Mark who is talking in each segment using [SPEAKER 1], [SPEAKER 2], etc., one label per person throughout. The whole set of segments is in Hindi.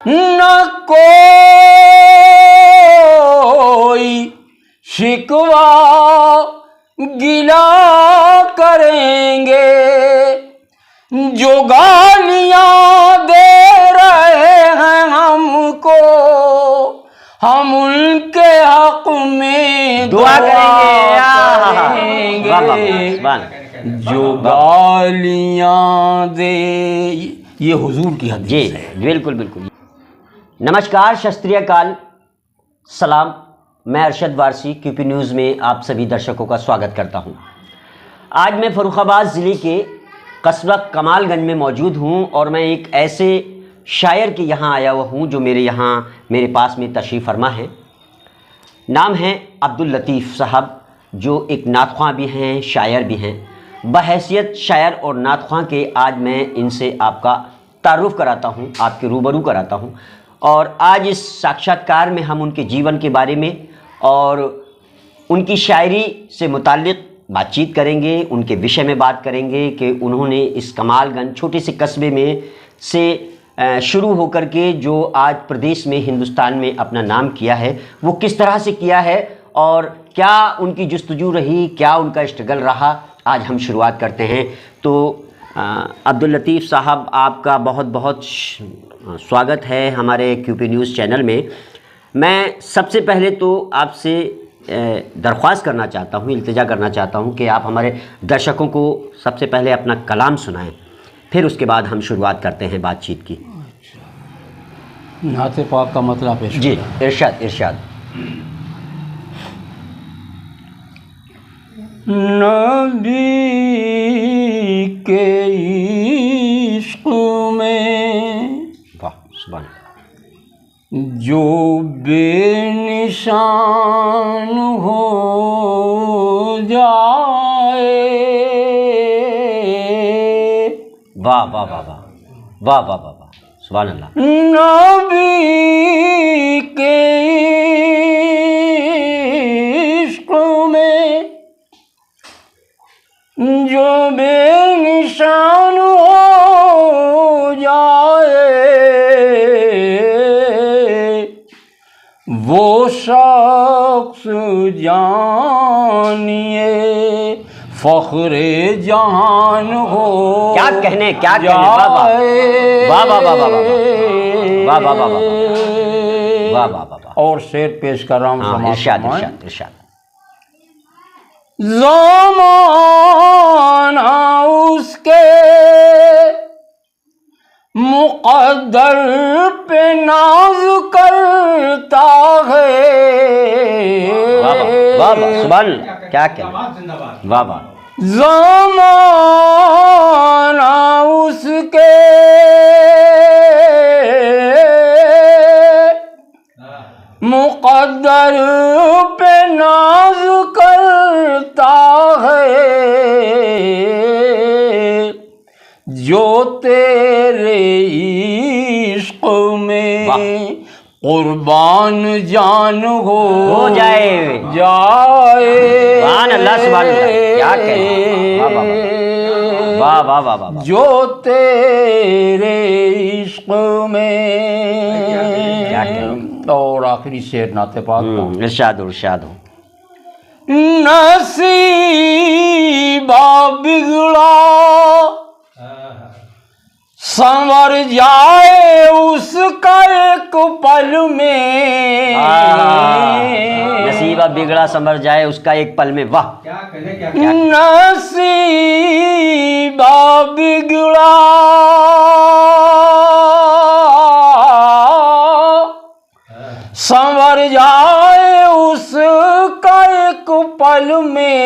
[SPEAKER 1] न कोई शिकवा गिला करेंगे, जो गालियां दे रहे हैं हमको, हम उनके हक में दुआ करेंगे। जो गालियां दे, ये हुजूर की हदीस है।
[SPEAKER 2] बिल्कुल बिल्कुल। नमस्कार, शास्त्रीय काल, सलाम। मैं अरशद वारसी क्यूपी न्यूज़ में आप सभी दर्शकों का स्वागत करता हूं। आज मैं फर्रुखाबाद ज़िले के कस्बा कमालगंज में मौजूद हूं और मैं एक ऐसे शायर के यहाँ आया हुआ हूं जो मेरे पास में तशरीफ़ फरमा है। नाम है अब्दुल लतीफ़ साहब, जो एक नात-ख्वां भी हैं, शायर भी हैं। बहैसियत शायर और नात-ख्वां के आज मैं इनसे आपका तारुफ़ कराता हूं, आपके रूबरू कराता हूं। और आज इस साक्षात्कार में हम उनके जीवन के बारे में और उनकी शायरी से मुताल्लिक़ बातचीत करेंगे, उनके विषय में बात करेंगे कि उन्होंने इस कमालगंज छोटे से कस्बे में से शुरू होकर के जो आज प्रदेश में, हिंदुस्तान में अपना नाम किया है, वो किस तरह से किया है और क्या उनकी जुस्तजू रही, क्या उनका स्ट्रगल रहा, आज हम शुरुआत करते हैं। तो अब्दुल लतीफ़ साहब, आपका बहुत बहुत स्वागत है हमारे क्यूपी न्यूज़ चैनल में। मैं सबसे पहले तो आपसे दरख्वास्त करना चाहता हूँ, इल्तिजा करना चाहता हूँ कि आप हमारे दर्शकों को सबसे पहले अपना कलाम सुनाएं, फिर उसके बाद हम शुरुआत करते हैं बातचीत की।
[SPEAKER 1] नाते पाक का मतलब पेश
[SPEAKER 2] जी, इरशाद इरशाद।
[SPEAKER 1] नबी के इश्क़ में
[SPEAKER 2] वाह, सुभान,
[SPEAKER 1] जो बेनिशान हो जाए,
[SPEAKER 2] वाह वाह वाह वाह वाह वाह वाह वाह, सुभान अल्लाह।
[SPEAKER 1] नबी के इश्क़ में जो बेनिशान हो जाए, वो शख्स जानिए फ़ख्रे जहान हो।
[SPEAKER 2] क्या कहने, क्या कहने, वाह वाह वाह वाह वाह वाह वाह वाह वाह वाह वाह वाह वाह।
[SPEAKER 1] और शेर पेश कर रहा हूँ।
[SPEAKER 2] इरशाद इरशाद इरशाद।
[SPEAKER 1] ज़माना उसके मुक़द्दर पे नाज़ करता है।
[SPEAKER 2] वाह वाह वाह, सुभान, क्या कहने, वाह वाह।
[SPEAKER 1] ज़माना उसके मुक़द्दर पे नाज़ करता है, जो तेरे इश्क़ में कुर्बान जान हो
[SPEAKER 2] जाए। सुभान अल्लाह, सुभान अल्लाह, क्या कहने, वाह वाह वाह वाह।
[SPEAKER 1] जो तेरे इश्क़ में,
[SPEAKER 2] क्या कहने।
[SPEAKER 1] और आखिरी शेर नाते पाक का।
[SPEAKER 2] इरशाद इरशाद हो।
[SPEAKER 1] नसीबा बिगड़ा संवर जाए उसका एक पल में,
[SPEAKER 2] नसीबा बिगड़ा संवर जाए उसका एक पल में, वाह।
[SPEAKER 1] नसीबा बिगड़ा संवर जाए उसका एक पल में,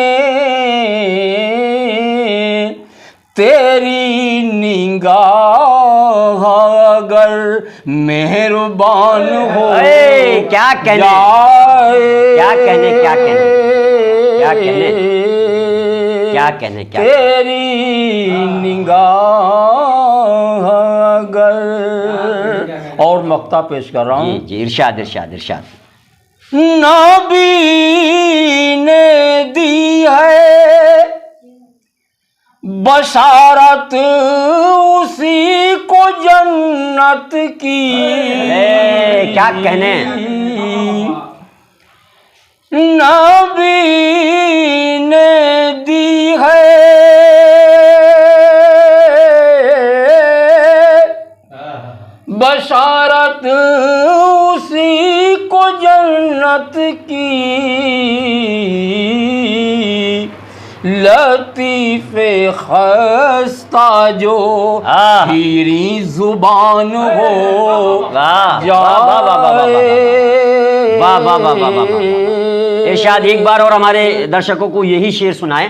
[SPEAKER 1] तेरी निगाह अगर मेहरबान हो।
[SPEAKER 2] क्या कहने, क्या कहने, क्या कहने, क्या कहने, क्या कहने, क्या
[SPEAKER 1] तेरी निगाह अगर। और मक्ता पेश कर रहा हूँ।
[SPEAKER 2] जी, इरशाद इरशाद इरशाद।
[SPEAKER 1] नबी ने दी है बशारत उसी को जन्नत की।
[SPEAKER 2] क्या कहने,
[SPEAKER 1] नबी ने दी है बशारत उसी को जन्नत की। लतीफ़े खस्ता जो शीरी जुबान हो जाए।
[SPEAKER 2] वाह वाह वाह वाह वाह। इरशाद एक बार और हमारे दर्शकों को यही शेर सुनाएं।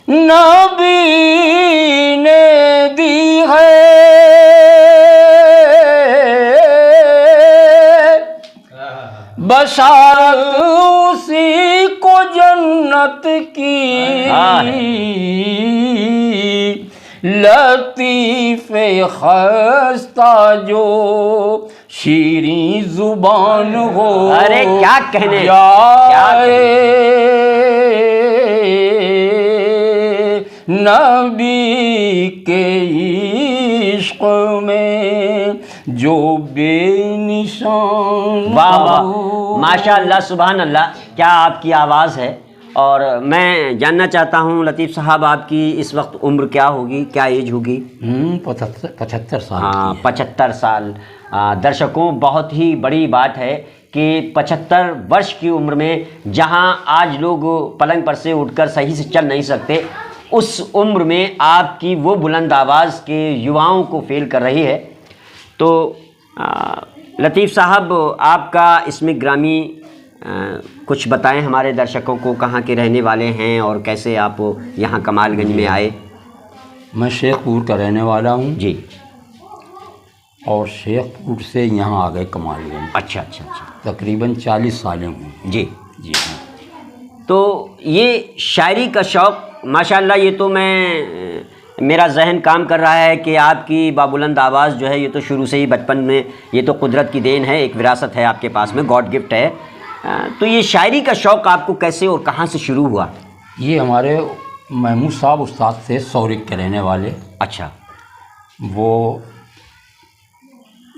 [SPEAKER 1] नबी ने दी है बशारत उसी को जन्नत की। लतीफ़े खस्ता जो शीरी जुबान हो।
[SPEAKER 2] अरे क्या कहने,
[SPEAKER 1] नबी के इश्क में जो बेनिशान।
[SPEAKER 2] वाह वाह, माशाअल्लाह, सुभान अल्लाह, क्या आपकी आवाज़ है। और मैं जानना चाहता हूँ लतीफ़ साहब, आपकी इस वक्त उम्र क्या होगी, क्या एज होगी?
[SPEAKER 1] 75 साल।
[SPEAKER 2] हाँ, 75 साल। दर्शकों, बहुत ही बड़ी बात है कि 75 वर्ष की उम्र में जहाँ आज लोग पलंग पर से उठकर सही से चल नहीं सकते, उस उम्र में आपकी वो बुलंद आवाज़ के युवाओं को फेल कर रही है। तो लतीफ़ साहब, आपका इसमें ग्रामी कुछ बताएं हमारे दर्शकों को, कहाँ के रहने वाले हैं और कैसे आप यहाँ कमालगंज में आए?
[SPEAKER 1] मैं शेखपुर का रहने वाला हूँ
[SPEAKER 2] जी।
[SPEAKER 1] और शेखपुर से यहाँ आ गए कमालगंज।
[SPEAKER 2] अच्छा अच्छा अच्छा।
[SPEAKER 1] तकरीबन 40 सालें हुई।
[SPEAKER 2] जी
[SPEAKER 1] जी हाँ।
[SPEAKER 2] तो ये शायरी का शौक़, माशाल्लाह, ये तो मेरा जहन काम कर रहा है कि आपकी बाबुलंद आवाज़ जो है ये तो शुरू से ही बचपन में, ये तो कुदरत की देन है, एक विरासत है आपके पास में, गॉड गिफ्ट है। तो ये शायरी का शौक़ आपको कैसे और कहाँ से शुरू हुआ?
[SPEAKER 1] ये हमारे महमूद साहब उस्ताद थे, सौरिक के रहने वाले।
[SPEAKER 2] अच्छा।
[SPEAKER 1] वो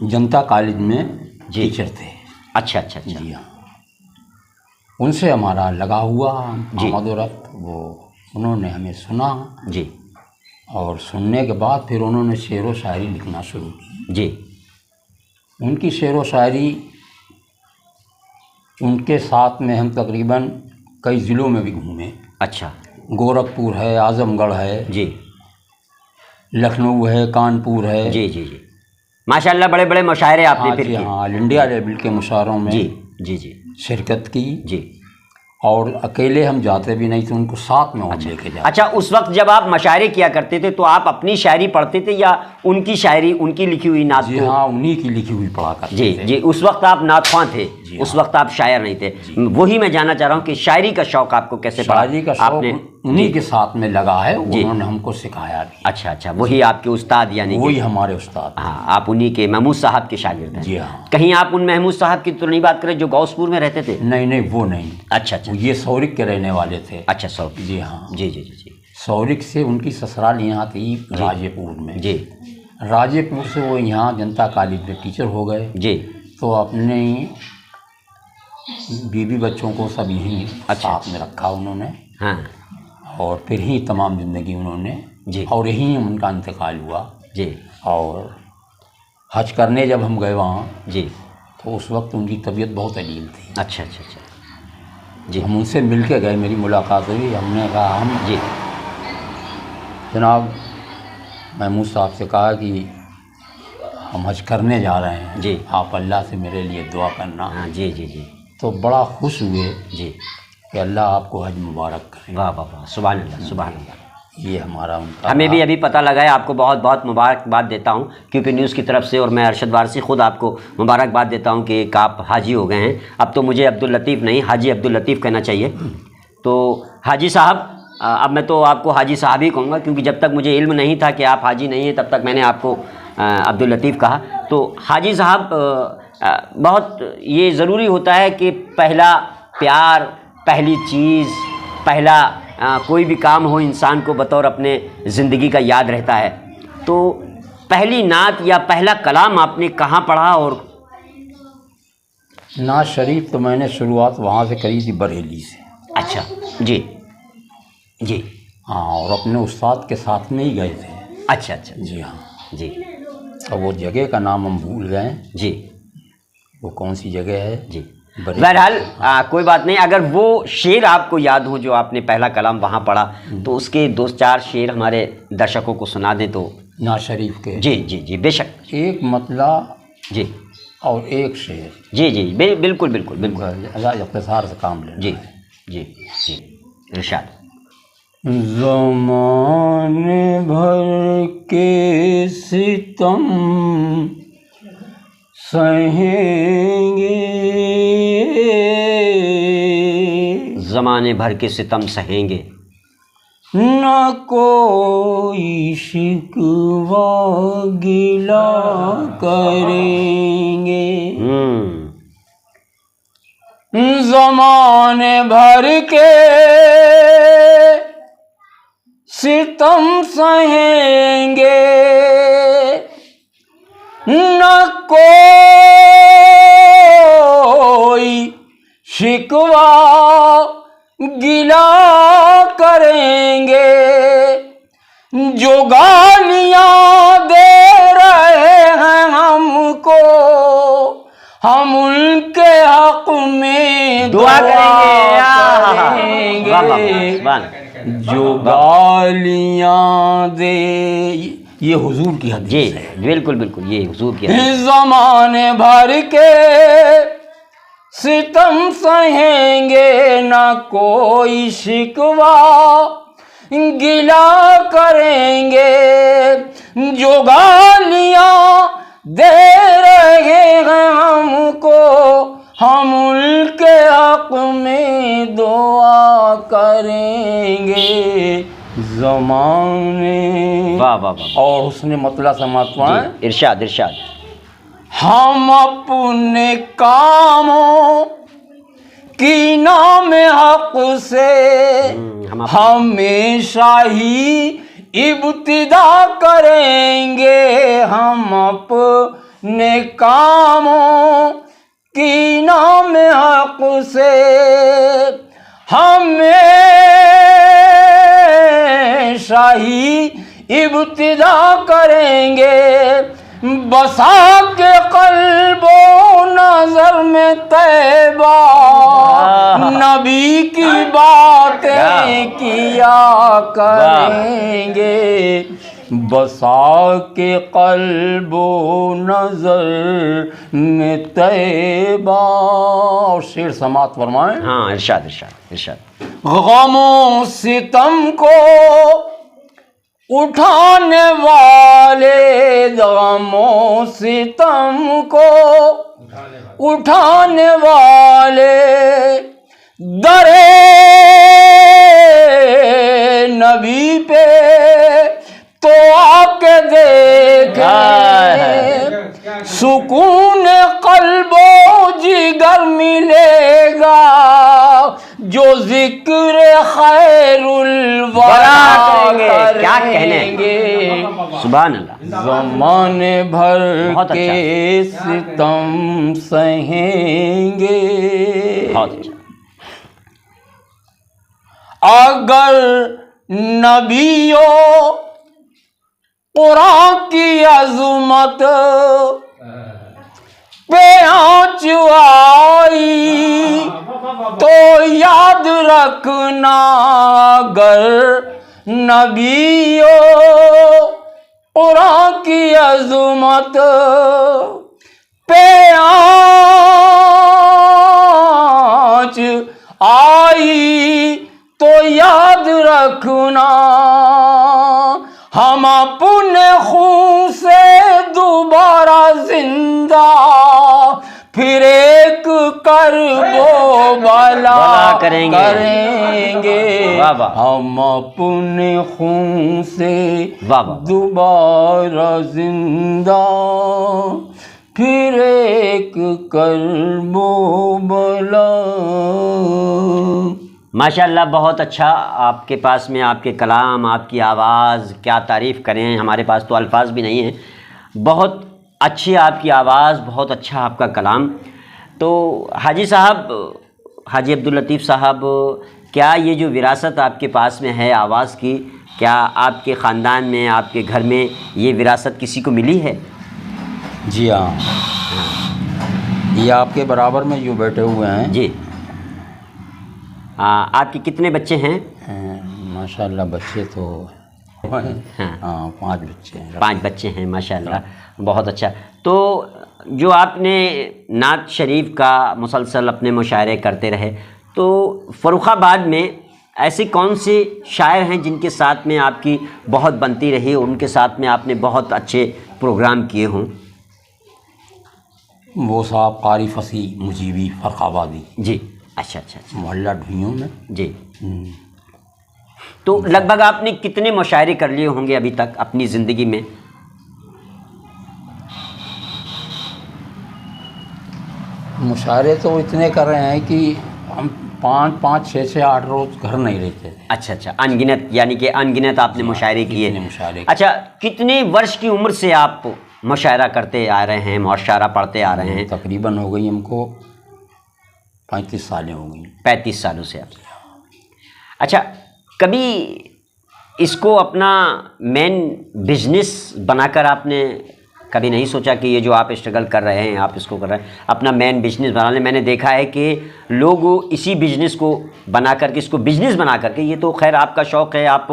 [SPEAKER 1] जनता कॉलेज में टीचर थे।
[SPEAKER 2] अच्छा अच्छा अच्छा।
[SPEAKER 1] जी हाँ। उनसे हमारा लगा हुआ आमद-ओ-रफ्त, वो उन्होंने हमें सुना
[SPEAKER 2] जी,
[SPEAKER 1] और सुनने के बाद फिर उन्होंने शेर व शायरी लिखना शुरू की
[SPEAKER 2] जी।
[SPEAKER 1] उनकी शेर व शायरी, उनके साथ में हम तकरीबन कई ज़िलों में भी घूमे।
[SPEAKER 2] अच्छा।
[SPEAKER 1] गोरखपुर है, आज़मगढ़ है
[SPEAKER 2] जी,
[SPEAKER 1] लखनऊ है, कानपुर है।
[SPEAKER 2] जी जी जी, माशाल्लाह, बड़े बड़े मुशायरे आपने फिर किए।
[SPEAKER 1] हाँ, ऑल इंडिया लेवल के मुशायरों में
[SPEAKER 2] जी जी जी
[SPEAKER 1] शिरकत की।
[SPEAKER 2] जी।
[SPEAKER 1] और अकेले हम जाते भी नहीं थे, उनको साथ में और लेके जाते।
[SPEAKER 2] अच्छा, उस वक्त जब आप मशायरे किया करते थे तो आप अपनी शायरी पढ़ते थे या उनकी शायरी, उनकी लिखी हुई नात?
[SPEAKER 1] जी हाँ, उन्हीं की लिखी हुई पढ़ा करते
[SPEAKER 2] जी
[SPEAKER 1] थे।
[SPEAKER 2] जी। उस वक्त आप नातख्वां थे, उस वक्त आप शायर नहीं थे। वही मैं जानना चाह रहा हूँ कि शायरी का शौक़ आपको कैसे पड़ा?
[SPEAKER 1] शायरी का शौक़ उन्हीं के साथ में लगा है, उन्होंने हमको सिखाया भी।
[SPEAKER 2] अच्छा अच्छा, वही आपके उस्ताद, यानी
[SPEAKER 1] वही हमारे उस्ताद।
[SPEAKER 2] हाँ, आप उन्हीं के महमूद साहब के शागिर्द हैं।
[SPEAKER 1] जी हाँ।
[SPEAKER 2] कहीं आप उन महमूद साहब की तो नहीं बात करें जो गौसपुर में रहते थे?
[SPEAKER 1] नहीं नहीं, वो नहीं।
[SPEAKER 2] अच्छा अच्छा,
[SPEAKER 1] ये सौरिक के रहने वाले थे।
[SPEAKER 2] अच्छा, सौरिक।
[SPEAKER 1] जी हाँ।
[SPEAKER 2] जी जी जी जी।
[SPEAKER 1] सौरिक से उनकी ससुराल यहाँ थी राजेपुर में।
[SPEAKER 2] जी।
[SPEAKER 1] राजेपुर से वो यहाँ जनता कॉलेज में टीचर हो गए।
[SPEAKER 2] जी।
[SPEAKER 1] तो अपने बीवी बच्चों को सब यहीं साथ में रखा उन्होंने।
[SPEAKER 2] हाँ।
[SPEAKER 1] और फिर ही तमाम ज़िंदगी उन्होंने
[SPEAKER 2] जी।
[SPEAKER 1] और यहीं उनका इंतकाल हुआ।
[SPEAKER 2] जी।
[SPEAKER 1] और हज करने जब हम गए वहाँ,
[SPEAKER 2] जी,
[SPEAKER 1] तो उस वक्त उनकी तबीयत बहुत अजीब थी।
[SPEAKER 2] अच्छा अच्छा अच्छा। जी।
[SPEAKER 1] हम उनसे मिल के गए, मेरी मुलाकात हुई। हमने कहा, हम
[SPEAKER 2] जी
[SPEAKER 1] जनाब महमूद साहब से कहा कि हम हज करने जा रहे हैं
[SPEAKER 2] जी,
[SPEAKER 1] आप अल्लाह से मेरे लिए दुआ करना।
[SPEAKER 2] हाँ जी जी जी।
[SPEAKER 1] तो बड़ा खुश हुए
[SPEAKER 2] जी
[SPEAKER 1] कि अल्लाह आपको हज मुबारक करे।
[SPEAKER 2] वाह वाह वाह, सुभान अल्लाह सुभान अल्लाह।
[SPEAKER 1] ये हमारा उनका।
[SPEAKER 2] हमें भी अभी पता लगा है, आपको बहुत बहुत मुबारकबाद देता हूँ क्यूपी न्यूज़ की तरफ से, और मैं अरशद वारसी ख़ुद आपको मुबारकबाद देता हूँ कि एक आप हाजी हो गए हैं। अब तो मुझे अब्दुल लतीफ़ नहीं, हाजी अब्दुल लतीफ़ कहना चाहिए। तो हाजी साहब, अब मैं तो आपको हाजी साहब ही कहूँगा, क्योंकि जब तक मुझे इल्म नहीं था कि आप हाजी नहीं हैं तब तक मैंने आपको अब्दुल लतीफ़ कहा। तो हाजी साहब, बहुत ये ज़रूरी होता है कि पहला प्यार, पहली चीज़, पहला कोई भी काम हो इंसान को बतौर अपने ज़िंदगी का याद रहता है। तो पहली नात या पहला कलाम आपने कहाँ पढ़ा? और
[SPEAKER 1] नात शरीफ तो मैंने शुरुआत वहाँ से करी थी, बरेली से।
[SPEAKER 2] अच्छा जी जी।
[SPEAKER 1] हाँ, और अपने उस्ताद के साथ में ही गए थे।
[SPEAKER 2] अच्छा अच्छा
[SPEAKER 1] जी हाँ
[SPEAKER 2] जी।
[SPEAKER 1] अब वो जगह का नाम हम भूल गए
[SPEAKER 2] जी
[SPEAKER 1] वो कौन सी जगह है
[SPEAKER 2] जी।
[SPEAKER 1] बरेली।
[SPEAKER 2] बहरहाल कोई बात नहीं। अगर वो शेर आपको याद हो जो आपने पहला कलाम वहाँ पढ़ा, तो उसके 2-4 शेर हमारे दर्शकों को सुना दें तो।
[SPEAKER 1] नात शरीफ के
[SPEAKER 2] जी जी जी बेशक।
[SPEAKER 1] एक मतला
[SPEAKER 2] जी
[SPEAKER 1] और एक शेर।
[SPEAKER 2] जी जी बिल्कुल बिल्कुल बिल्कुल।
[SPEAKER 1] इख्तिसार से काम लेना।
[SPEAKER 2] जी जी जी इरशाद।
[SPEAKER 1] ज़माने भर के सितम सहेंगे,
[SPEAKER 2] ज़माने भर के सितम सहेंगे,
[SPEAKER 1] न कोई शिकवा गिला करेंगे। ज़माने भर के सितम सहेंगे, न कोई शिकवा गिला करेंगे। जो गालियाँ दे रहे हैं हमको, हम उनके हक में दुआ करेंगे। जो गालियाँ दे, ये हुजूर की हदीस है।
[SPEAKER 2] बिल्कुल बिल्कुल, ये हुजूर की हदीस।
[SPEAKER 1] ज़माने भर के सितम सहेंगे, न कोई शिकवा गिला करेंगे। जो गालियाँ दे रहे हैं हमको, हम उनके हक में दुआ करेंगे। ज़माने
[SPEAKER 2] वाह वाह वाह।
[SPEAKER 1] और उसने मतलब समात्माएं।
[SPEAKER 2] इरशाद इरशाद।
[SPEAKER 1] हम अपने कामों की नाम हक से हमेशा ही इब्तिदा करेंगे। हम अपने कामों की नाम हक से हमेशा ही इब्तिदा करेंगे। बसा के कल्बो नजर में तैबा, नबी की बातें किया करेंगे। बसा के कल्बो नजर में तैबा। और शेर समात फरमाएं।
[SPEAKER 2] हाँ इरशाद इरशाद इरशाद।
[SPEAKER 1] गमों सितम को उठाने वाले, गमों सितम को उठाने वाले, दरे नबी पे तो आके देखे। सुकून कल्बो जिगर मिलेगा, जो जिक्र खैरुल वरा करेंगे।
[SPEAKER 2] क्या कहने, सुभान अल्लाह।
[SPEAKER 1] ज़माने भर के सितम सहेंगे।
[SPEAKER 2] बहुत अच्छा।
[SPEAKER 1] अगर नबियों कुरान की अज़मत पे आँच आई, तो याद रखना। अगर नबियों कुरान की अज़मत पे आँच आई, तो याद रखना। हम अपने खून से दोबारा जिंदा फिर एक करबो भला करेंगे। हम अपने खून से दोबारा जिंदा फिर एक करबो भला।
[SPEAKER 2] माशाल्लाह, बहुत अच्छा आपके पास में आपके कलाम, आपकी आवाज़, क्या तारीफ़ करें, हमारे पास तो अल्फाज भी नहीं हैं। बहुत अच्छी आपकी आवाज़, बहुत अच्छा आपका कलाम। तो हाजी साहब, हाजी अब्दुल लतीफ़ साहब, क्या ये जो विरासत आपके पास में है आवाज़ की, क्या आपके ख़ानदान में, आपके घर में ये विरासत किसी को मिली है?
[SPEAKER 1] जी हाँ, ये आपके बराबर में जो बैठे हुए हैं
[SPEAKER 2] जी। आपके कितने बच्चे हैं?
[SPEAKER 1] माशाल्लाह बच्चे तो
[SPEAKER 2] हाँ,
[SPEAKER 1] 5 बच्चे हैं।
[SPEAKER 2] 5 बच्चे हैं, माशाल्लाह, बहुत अच्छा। तो जो आपने नात शरीफ का मुसलसल अपने मुशायरे करते रहे, तो फ़र्रुखाबाद में ऐसे कौन से शायर हैं जिनके साथ में आपकी बहुत बनती रही और उनके साथ में आपने बहुत अच्छे प्रोग्राम किए हों?
[SPEAKER 1] वो साहब कारी फसी मुजीबी फ़र्रुखाबादी,
[SPEAKER 2] जी, अच्छा अच्छा अच्छा,
[SPEAKER 1] मोहल्ला ढूंढियों में।
[SPEAKER 2] जी। तो लगभग आपने कितने मुशायरे कर लिए होंगे अभी तक अपनी ज़िंदगी में?
[SPEAKER 1] मुशायरे तो इतने कर रहे हैं कि हम 5, 6, 8 रोज़ घर नहीं रहते थे।
[SPEAKER 2] अच्छा अच्छा, अनगिनत, यानी कि अनगिनत आपने मुशायरे किए।
[SPEAKER 1] कितने मुशायरे।
[SPEAKER 2] अच्छा, कितने वर्ष की उम्र से आप मुशायरा करते आ रहे हैं, मुशायरा पढ़ते आ रहे हैं?
[SPEAKER 1] तकरीबन हो गई हमको 35 सालें हो गई।
[SPEAKER 2] 35 सालों से आप। अच्छा, कभी इसको अपना मेन बिजनेस बनाकर आपने कभी नहीं सोचा कि ये जो आप स्ट्रगल कर रहे हैं, आप इसको कर रहे हैं, अपना मेन बिजनेस बना लें? मैंने देखा है कि लोग इसी बिजनेस को बना करके, इसको बिजनेस बना करके, ये तो खैर आपका शौक़ है, आप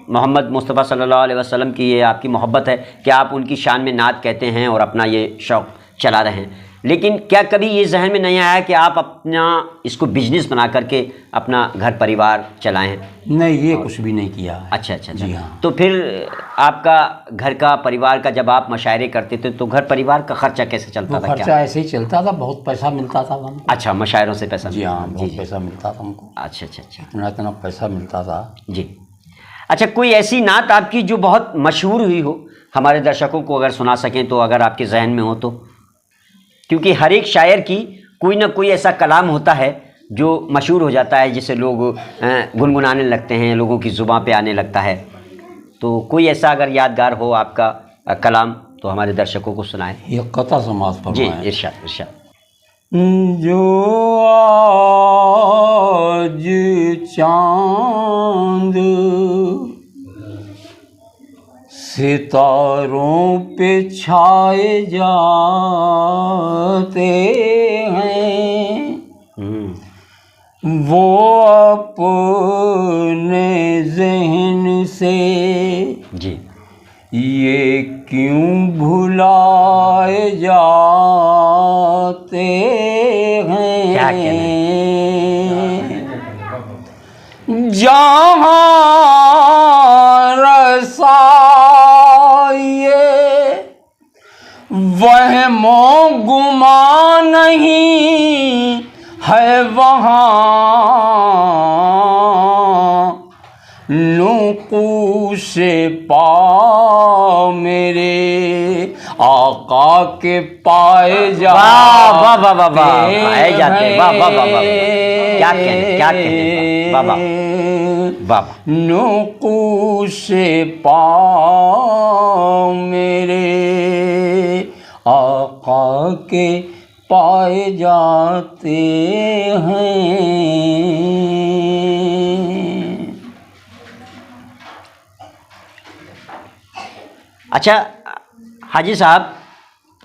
[SPEAKER 2] मोहम्मद मुस्तफ़ा सल्लल्लाहु अलैहि वसल्लम की ये आपकी मोहब्बत है कि आप उनकी शान में नात कहते हैं और अपना ये शौक़ चला रहे हैं। लेकिन क्या कभी ये जहन में नहीं आया कि आप अपना इसको बिजनेस बना करके अपना घर परिवार चलाएं?
[SPEAKER 1] नहीं, ये कुछ भी नहीं किया है।
[SPEAKER 2] अच्छा अच्छा अच्छा।
[SPEAKER 1] जी हाँ।
[SPEAKER 2] तो फिर आपका घर का, परिवार का, जब आप मुशायरे करते थे तो घर परिवार का खर्चा कैसे चलता था?
[SPEAKER 1] खर्चा ऐसे ही चलता था, बहुत पैसा मिलता था हमको।
[SPEAKER 2] अच्छा, मुशायरों से पैसा?
[SPEAKER 1] जी हाँ, बहुत पैसा मिलता था हमको।
[SPEAKER 2] अच्छा अच्छा अच्छा,
[SPEAKER 1] इतना पैसा मिलता था
[SPEAKER 2] जी। अच्छा, कोई ऐसी नात आपकी जो बहुत मशहूर हुई हो, हमारे दर्शकों को अगर सुना सकें तो, अगर आपके जहन में हो तो? क्योंकि हर एक शायर की कोई ना कोई ऐसा कलाम होता है जो मशहूर हो जाता है, जिसे लोग गुनगुनाने लगते हैं, लोगों की ज़ुबान पे आने लगता है। तो कोई ऐसा अगर यादगार हो आपका कलाम तो हमारे दर्शकों को सुनाएं।
[SPEAKER 1] ये कता समाज पर।
[SPEAKER 2] जी, इरशाद इरशाद।
[SPEAKER 1] जो आज चांद सितारों पे छाए जाते हैं, वो अपने ज़हन से
[SPEAKER 2] जी
[SPEAKER 1] ये क्यों भुलाए जाते हैं।
[SPEAKER 2] क्या कहना
[SPEAKER 1] जहाँ रसाये वहमो गुमा नहीं है, वहाँ नूक़ूशे पा मेरे आका के पाए जाते।
[SPEAKER 2] वाह वाह वाह वाह वाह, पाए जाते, वाह वाह वाह वाह, क्या कहने, क्या कहने, वाह वाह वाह।
[SPEAKER 1] नूक़ूशे पा मेरे आका के पाए जाते हैं।
[SPEAKER 2] अच्छा हाजी साहब,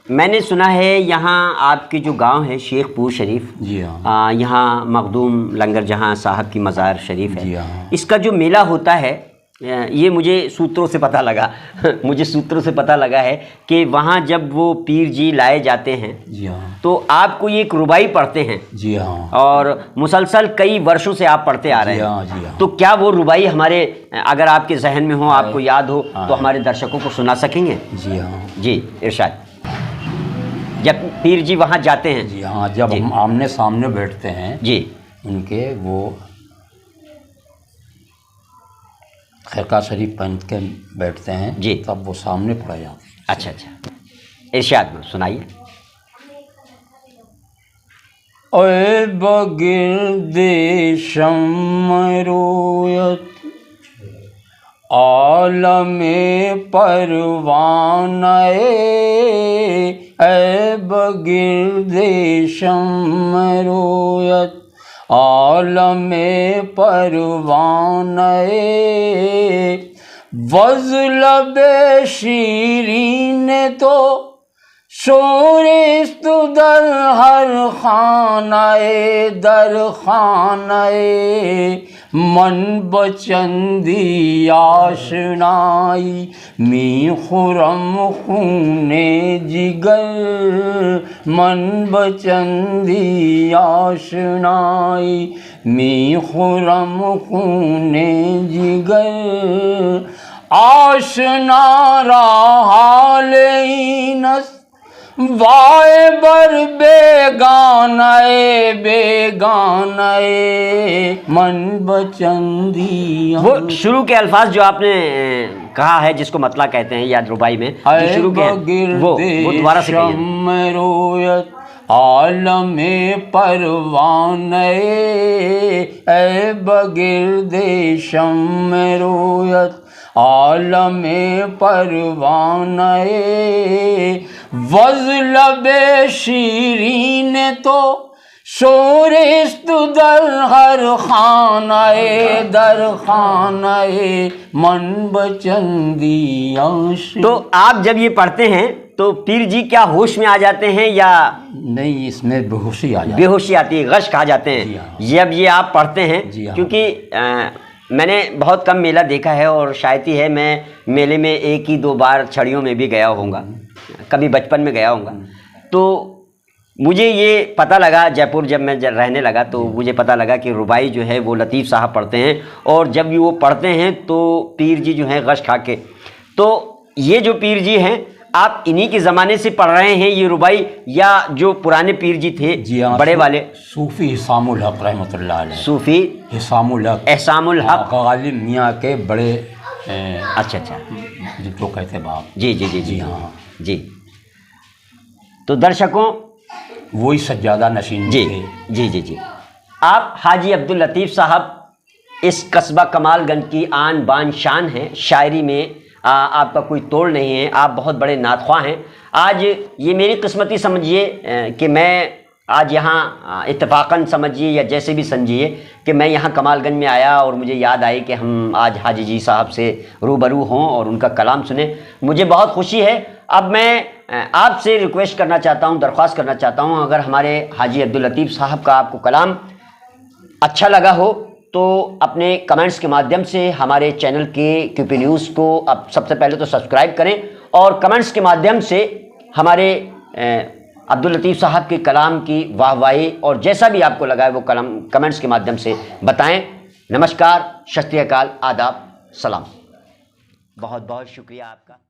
[SPEAKER 2] मैंने सुना है यहाँ आपके जो गांव है शेखपुर शरीफ,
[SPEAKER 1] जी हाँ,
[SPEAKER 2] यहाँ मखदूम लंगर जहाँ साहब की मज़ार शरीफ है,
[SPEAKER 1] जी हाँ,
[SPEAKER 2] इसका जो मेला होता है, ये मुझे सूत्रों से पता लगा मुझे सूत्रों से पता लगा है कि वहाँ जब वो पीर जी लाए जाते हैं,
[SPEAKER 1] जी हाँ,
[SPEAKER 2] तो आपको ये एक रुबाई पढ़ते हैं,
[SPEAKER 1] जी हाँ,
[SPEAKER 2] और मुसलसल कई वर्षों से आप पढ़ते आ रहे हैं।
[SPEAKER 1] हाँ, जी हाँ।
[SPEAKER 2] तो क्या वो रुबाई हमारे, अगर आपके जहन में हो, आपको याद हो, तो हमारे दर्शकों को सुना सकेंगे?
[SPEAKER 1] जी हाँ,
[SPEAKER 2] जी इरशाद। जब पीर जी वहाँ जाते हैं,
[SPEAKER 1] जी हाँ, जब हम आमने सामने बैठते हैं
[SPEAKER 2] जी,
[SPEAKER 1] उनके, वो खिरका शरीफ पहन के बैठते हैं
[SPEAKER 2] जी,
[SPEAKER 1] तब वो सामने पड़ा जाते हैं।
[SPEAKER 2] अच्छा अच्छा, इरशाद में सुनाइए।
[SPEAKER 1] ओए बगिर्देशम रोयत आलमे परवानाए ए बगिर्देशम रोयत आलमे परवानाए वज़्लबे शीरीन तो शोरिस्तु दर हर खानाए दर खानाए मन बचंदी आशनाई मी खुरम खूने जिगर मन बचंदी आशनाई मी खुरम खूने जिगर आशना राहालेनस वाए बर बेगानाए बेगानाए मन बचंदी।
[SPEAKER 2] वो शुरू के अल्फाज जो आपने कहा है, जिसको मतला कहते हैं या रुबाई में जो शुरू के वो दोबारा से कहिए।
[SPEAKER 1] रोयत आलमे परवाने ए बगिर्देशम रोयत आलमे परवाने वज़्लबे शीरीन तो शोरिस्तु दर हर खानाए दर खानाए मन बचंदी आश।
[SPEAKER 2] तो आप जब ये पढ़ते हैं तो पीर जी क्या होश में आ जाते हैं या
[SPEAKER 1] नहीं? इसमें बेहोशी आ जाती है।
[SPEAKER 2] बेहोशी आती है, गश खा जाते हैं जब ये आप पढ़ते हैं? क्योंकि मैंने बहुत कम मेला देखा है और शायद ही है मैं मेले में एक ही दो बार छड़ियों में भी गया होऊंगा, कभी बचपन में गया होऊंगा। तो मुझे ये पता लगा, जयपुर जब मैं रहने लगा तो मुझे पता लगा कि रुबाई जो है वो लतीफ़ साहब पढ़ते हैं, और जब भी वो पढ़ते हैं तो पीर जी जो हैं गश खा के। तो ये जो पीर जी हैं, आप इन्हीं के ज़माने से पढ़ रहे हैं ये रुबाई, या जो पुराने पीर जी थे बड़े वाले?
[SPEAKER 1] सूफ़ी हिसामुल हक रहमतुल्लाह अलैह।
[SPEAKER 2] सूफ़ी
[SPEAKER 1] हिसामुल हक,
[SPEAKER 2] एहसामुल हक
[SPEAKER 1] गालिब मियाँ के बड़े
[SPEAKER 2] अच्छा
[SPEAKER 1] जिनको कहते बाप।
[SPEAKER 2] जी जी जी जी
[SPEAKER 1] हाँ
[SPEAKER 2] जी। तो दर्शकों
[SPEAKER 1] वही सज्जादा नशीन
[SPEAKER 2] जी
[SPEAKER 1] थे।
[SPEAKER 2] जी जी जी। आप हाजी अब्दुल लतीफ़ साहब इस कस्बा कमालगंज की आन बान शान हैं। शायरी में आपका कोई तोड़ नहीं है, आप बहुत बड़े नातख्वाह हैं। आज ये मेरी किस्मती समझिए कि मैं आज यहाँ इत्तेफाकन समझिए या जैसे भी समझिए कि मैं यहाँ कमालगंज में आया और मुझे याद आई कि हम आज हाजी जी साहब से रूबरू हों और उनका कलाम सुने। मुझे बहुत खुशी है। अब मैं आपसे रिक्वेस्ट करना चाहता हूँ, दरख्वास्त करना चाहता हूँ, अगर हमारे हाजी अब्दुल लतीफ़ साहब का आपको कलाम अच्छा लगा हो तो अपने कमेंट्स के माध्यम से हमारे चैनल के क्यूपी न्यूज़ को अब सबसे पहले तो सब्सक्राइब करें, और कमेंट्स के माध्यम से हमारे अब्दुल लतीफ़ साहब के कलाम की वाहवाही और जैसा भी आपको लगा है वो कलाम कमेंट्स के माध्यम से बताएं। नमस्कार, सत श्री अकाल, आदाब, सलाम। बहुत बहुत शुक्रिया आपका।